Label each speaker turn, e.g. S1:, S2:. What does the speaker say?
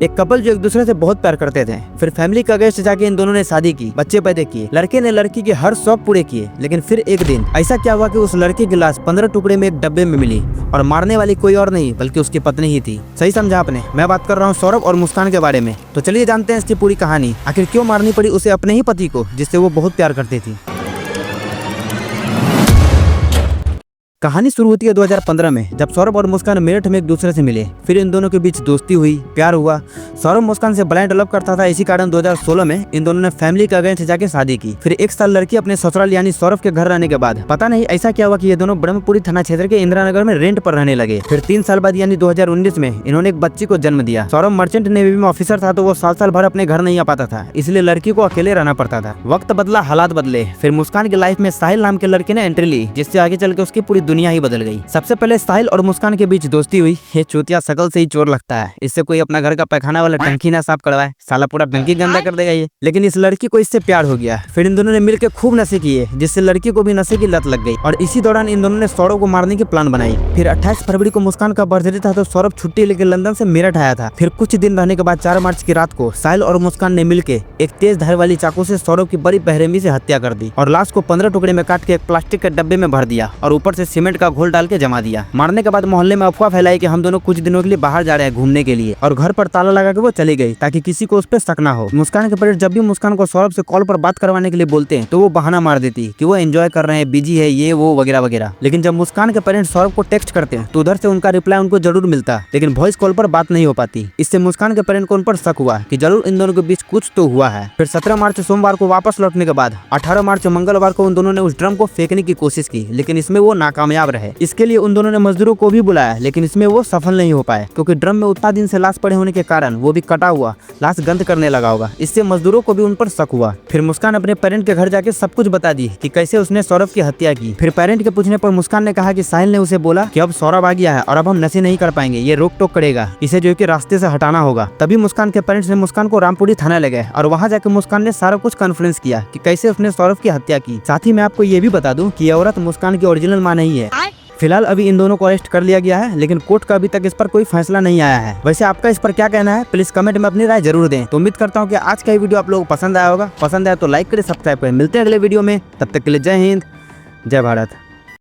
S1: एक कपल जो एक दूसरे से बहुत प्यार करते थे। फिर फैमिली का अगेंस्ट जाके इन दोनों ने शादी की, बच्चे पैदा किए। लड़के ने लड़की के हर शौक पूरे किए। लेकिन फिर एक दिन ऐसा क्या हुआ कि उस लड़के की लाश 15 टुकड़े में एक डब्बे में मिली और मारने वाली कोई और नहीं बल्कि उसकी पत्नी ही थी। सही समझा आपने, मैं बात कर रहा हूँ सौरभ और मुस्कान के बारे में। तो चलिए जानते हैं इसकी पूरी कहानी। आखिर क्यों मारनी पड़ी उसे अपने ही पति को जिससे वो बहुत प्यार करती थी। कहानी शुरू होती है 2015 में, जब सौरभ और मुस्कान मेरठ में एक दूसरे से मिले। फिर इन दोनों के बीच दोस्ती हुई, प्यार हुआ। सौरभ मुस्कान से ब्लाइंड लव करता था, इसी कारण 2016 में इन दोनों ने फैमिली के अगेंस्ट जाके शादी की। फिर एक साल लड़की अपने ससुराल यानी सौरभ के घर रहने के बाद पता नहीं ऐसा क्या हुआ कि ये दोनों ब्रह्मपुरी थाना क्षेत्र के इंदिरा नगर में रेंट पर रहने लगे। फिर 3 साल बाद यानी 2019 में इन्होंने एक बच्ची को जन्म दिया। सौरभ मर्चेंट नेवी में ऑफिसर था, तो वो साल भर अपने घर नहीं आ पाता था, इसलिए लड़की को अकेले रहना पड़ता था। वक्त बदला, हालात बदले। फिर मुस्कान की लाइफ में साहिल नाम के लड़के ने एंट्री ली, जिससे आगे चल के उसकी पूरी दुनिया ही बदल गई। सबसे पहले साहिल और मुस्कान के बीच दोस्ती हुई। ये चूतिया शकल से ही चोर लगता है, इससे कोई अपना घर का पैखाना वाला टंकी ना साफ करवाए, साला पूरा टंकी गंदा कर देगा ये। लेकिन इस लड़की को इससे प्यार हो गया। फिर इन दोनों ने मिलकर खूब नशे किए, जिससे लड़की को भी नशे की लत लग गई और इसी दौरान इन दोनों ने सौरभ को मारने की प्लान बनाई। फिर 28 फरवरी को मुस्कान का बर्थडे था, तो सौरभ छुट्टी लेकर लंदन से मेरठ आया था। फिर कुछ दिन रहने के बाद 4 मार्च की रात को साहिल और मुस्कान ने मिलकर एक तेज धार वाली चाकू से सौरभ की बड़ी बेरहमी से हत्या कर दी और लाश को 15 टुकड़े में काट के एक प्लास्टिक के डब्बे में भर दिया और ऊपर से सीमेंट का घोल डाल के जमा दिया। मारने के बाद मोहल्ले में अफवाह फैलाई कि हम दोनों कुछ दिनों के लिए बाहर जा रहे हैं घूमने के लिए, और घर पर ताला लगा के वो चली गई ताकि किसी को उस पर शक ना हो। मुस्कान के पेरेंट्स जब भी मुस्कान को सौरभ से कॉल पर बात करवाने के लिए बोलते हैं तो वो बहाना मार देती कि वो एंजॉय कर रहे हैं, बिजी है, ये वो वगैरह वगैरह। लेकिन जब मुस्कान के पेरेंट्स सौरभ को टेक्स्ट करते हैं तो उधर से उनका रिप्लाई उनको जरूर मिलता, लेकिन वॉइस कॉल पर बात नहीं हो पाती। इससे मुस्कान के पेरेंट को उन पर शक हुआ कि जरूर इन दोनों के बीच कुछ तो हुआ है। फिर 17 मार्च सोमवार को वापस लौटने के बाद 18 मार्च मंगलवार को उन दोनों ने उस ड्रम को फेंकने की कोशिश की, लेकिन इसमें वो नाकामयाब रहे। इसके लिए उन दोनों ने मजदूरों को भी बुलाया, लेकिन इसमें वो सफल नहीं हो पाए, क्योंकि ड्रम में उतना दिन से लाश पड़े होने के कारण वो भी कटा हुआ लाश गंद करने लगा होगा। इससे मजदूरों को भी उन पर शक हुआ। फिर मुस्कान अपने पेरेंट के घर जाके सब कुछ बता दी कि कैसे उसने सौरभ की हत्या की। फिर पेरेंट के पूछने पर मुस्कान ने कहा कि साहिल ने उसे बोला कि अब सौरभ आ गया है और अब हम नशे नहीं कर पाएंगे, ये रोक टोक करेगा, इसे जो कि रास्ते से हटाना होगा। तभी मुस्कान के पेरेंट्स ने मुस्कान को रामपुरी थाना ले गए और वहाँ जाकर मुस्कान ने सारा कुछ कॉन्फ्रेंस किया कि कैसे उसने सौरभ की हत्या की। साथ ही मैं आपको ये भी बता दूं कि ये औरत मुस्कान की ओरिजिनल मां नहीं है। फिलहाल अभी इन दोनों को अरेस्ट कर लिया गया है, लेकिन कोर्ट का अभी तक इस पर कोई फैसला नहीं आया है। वैसे आपका इस पर क्या कहना है, प्लीज कमेंट में अपनी राय जरूर दें। तो उम्मीद करता हूँ कि आज का ये वीडियो आप लोगों को पसंद आया होगा। पसंद आया तो लाइक करें, सब्सक्राइब करें। मिलते हैं अगले वीडियो में, तब तक के लिए जय हिंद, जय भारत।